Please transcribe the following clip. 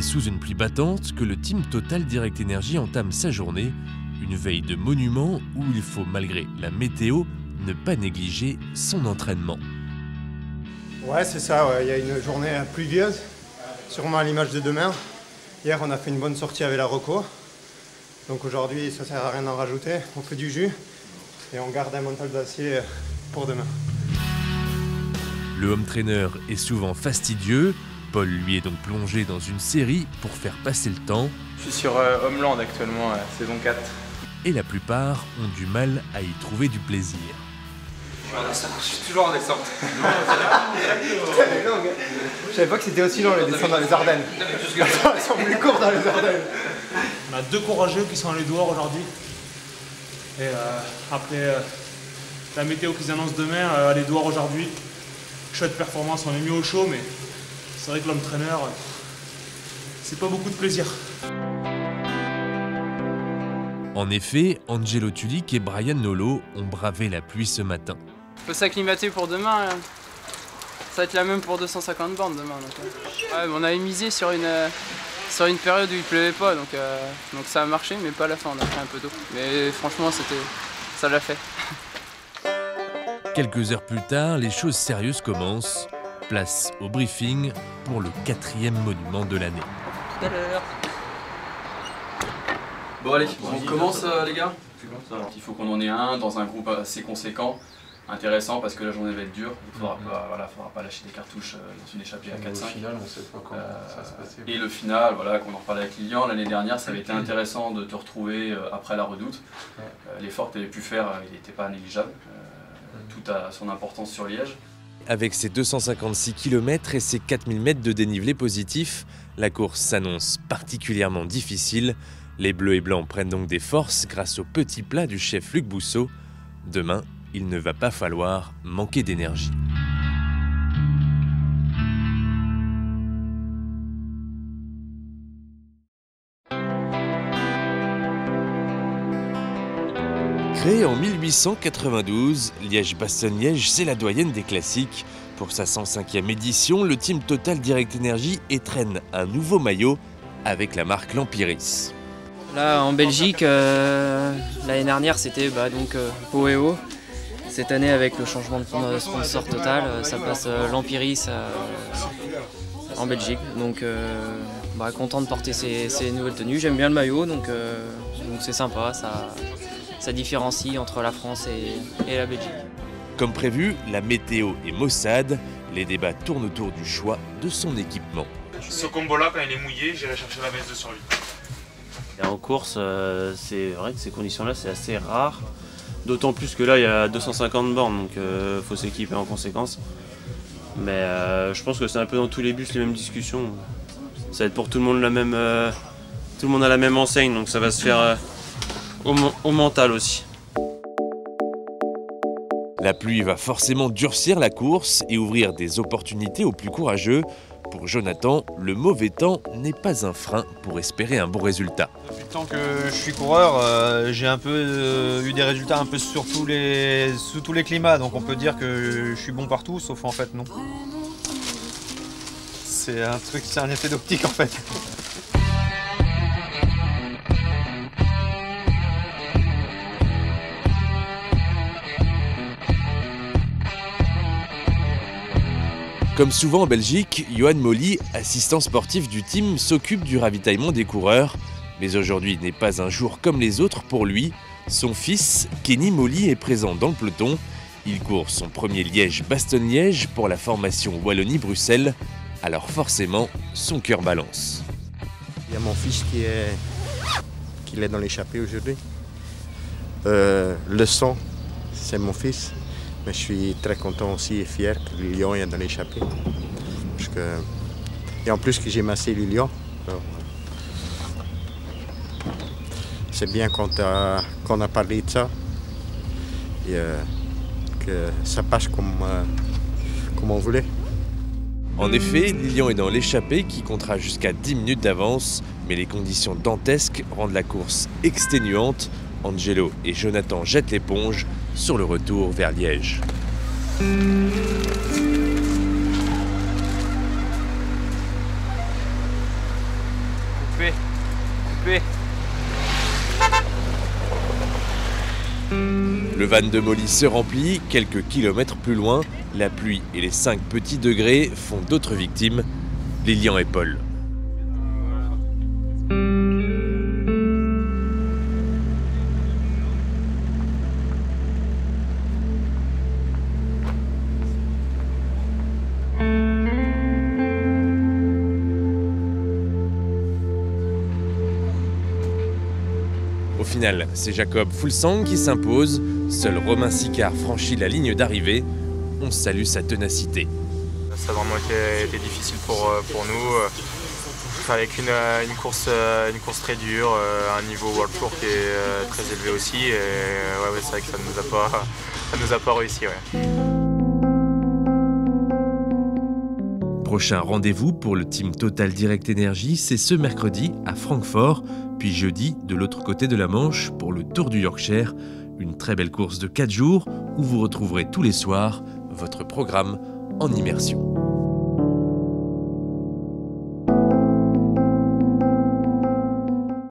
sous une pluie battante que le team Total Direct Energy entame sa journée, une veille de monument où il faut, malgré la météo, ne pas négliger son entraînement. Ouais, c'est ça, ouais. Il y a une journée pluvieuse, sûrement à l'image de demain. Hier, on a fait une bonne sortie avec la Reco. Donc aujourd'hui, ça sert à rien d'en rajouter. On fait du jus et on garde un mental d'acier pour demain. Le home trainer est souvent fastidieux. Paul lui est donc plongé dans une série pour faire passer le temps. Je suis sur Homeland actuellement, saison 4. Et la plupart ont du mal à y trouver du plaisir. Je suis toujours en descente. Je savais pas que c'était aussi long les descentes dans les Ardennes. Ils sont plus courts dans les Ardennes. On a 2 courageux qui sont allés dehors aujourd'hui. Et après la météo qu'ils annoncent demain, aller dehors aujourd'hui. Chouette performance, on est mis au chaud, mais c'est vrai que l'homme trainer, c'est pas beaucoup de plaisir. En effet, Angelo Tulik et Brian Nolo ont bravé la pluie ce matin. Il faut s'acclimater pour demain. Ça va être la même pour 250 bornes demain. Ouais, on avait misé sur une période où il pleuvait pas, donc ça a marché, mais pas à la fin, on a pris un peu d'eau. Mais franchement, ça l'a fait. Quelques heures plus tard, les choses sérieuses commencent. Place au briefing pour le 4e monument de l'année. Tout à l'heure. Bon allez, on commence les gars. Il faut qu'on en ait un dans un groupe assez conséquent, intéressant parce que la journée va être dure. Il faudra pas lâcher des cartouches dans une échappée à 4-5. Final, on sait pas comment ça va se passer. Et le final, voilà, qu'on en reparlait avec Lilian, l'année dernière, ça avait été intéressant de te retrouver après la Redoute. L'effort que tu avais pu faire, il n'était pas négligeable. Tout a son importance sur Liège. Avec ses 256 km et ses 4000 mètres de dénivelé positif, la course s'annonce particulièrement difficile. Les Bleus et Blancs prennent donc des forces grâce au petit plat du chef Luc Bousseau. Demain, il ne va pas falloir manquer d'énergie. Créée en 1892, Liège-Bastogne-Liège, c'est la doyenne des classiques. Pour sa 105e édition, le team Total Direct Energy étrenne un nouveau maillot avec la marque Lampiris. Là, en Belgique, l'année dernière, c'était Poeo. Cette année, avec le changement de sponsor Total, ça passe Lampiris en Belgique. Donc, content de porter ces nouvelles tenues. J'aime bien le maillot, donc c'est sympa. Ça différencie entre la France et la Belgique. Comme prévu, la météo est maussade. Les débats tournent autour du choix de son équipement. Ce combo-là, quand il est mouillé, j'irai chercher la veste de survie. Et en course, c'est vrai que ces conditions-là, c'est assez rare. D'autant plus que là, il y a 250 bornes, donc il faut s'équiper en conséquence. Mais je pense que c'est un peu dans tous les bus les mêmes discussions. Ça va être pour tout le monde tout le monde a la même enseigne, donc ça va se faire au mental aussi. La pluie va forcément durcir la course et ouvrir des opportunités aux plus courageux. Pour Jonathan, le mauvais temps n'est pas un frein pour espérer un bon résultat. Depuis le temps que je suis coureur, j'ai un peu eu des résultats un peu sous tous les climats, donc on peut dire que je suis bon partout, sauf en fait non. C'est un effet d'optique en fait. Comme souvent en Belgique, Johan Molly, assistant sportif du team, s'occupe du ravitaillement des coureurs. Mais aujourd'hui n'est pas un jour comme les autres pour lui. Son fils, Kenny Molly, est présent dans le peloton. Il court son premier Liège-Bastogne-Liège pour la formation Wallonie-Bruxelles. Alors forcément, son cœur balance. Il y a mon fils qui est dans l'échappée aujourd'hui. Le sang, c'est mon fils. Mais je suis très content aussi et fier que le lion est dans l'échappée. Et en plus que j'ai massé le lion. C'est bien qu'on a parlé de ça. Et que ça passe comme on voulait. En effet, Lilian est dans l'échappée qui comptera jusqu'à 10 minutes d'avance. Mais les conditions dantesques rendent la course exténuante. Angelo et Jonathan jettent l'éponge sur le retour vers Liège. Le van de Molly se remplit, quelques kilomètres plus loin, la pluie et les 5 petits degrés font d'autres victimes, Lilian et Paul. Au final, c'est Jacob Fuglsang qui s'impose. Seul Romain Sicard franchit la ligne d'arrivée. On salue sa ténacité. Ça a vraiment été difficile pour nous. Avec une course très dure, un niveau World Tour qui est très élevé aussi. Et ouais, c'est vrai que ça nous a pas réussi. Ouais. Prochain rendez-vous pour le team Total Direct Energy, c'est ce mercredi à Francfort, puis jeudi de l'autre côté de la Manche pour le Tour du Yorkshire, une très belle course de 4 jours où vous retrouverez tous les soirs votre programme en immersion.